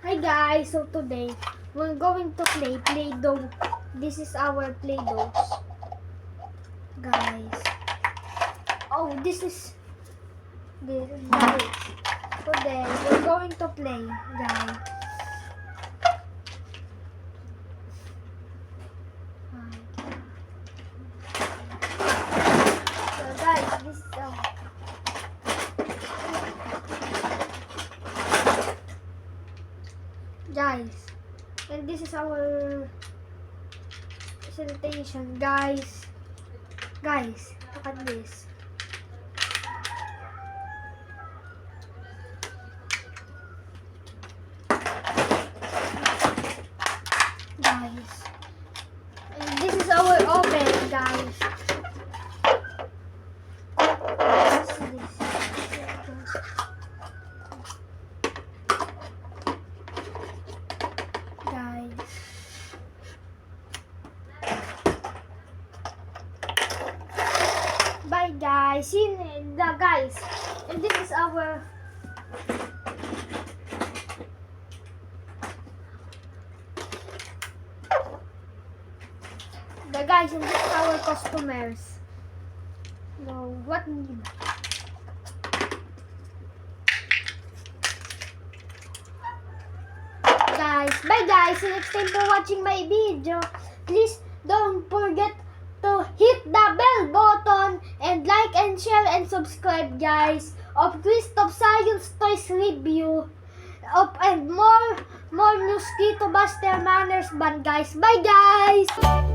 Hi guys, so today we're going to play Play-Doh. This is our Play-Dohs. Guys. Oh, this guys. Today we're going to play, guys. So guys, this is guys, and this is our presentation, guys. Guys, look at this. Guys, and this is our oven, guys. What's this? Guys. Bye guys. See you guys. And this is our guys, and this is our customers. No, what need? Guys, bye guys. See you next time for watching my video. Please don't forget to hit the bell button and like and share and subscribe, guys, of Kristoff Science Toys Review and more mosquito buster manners band, guys. Bye guys.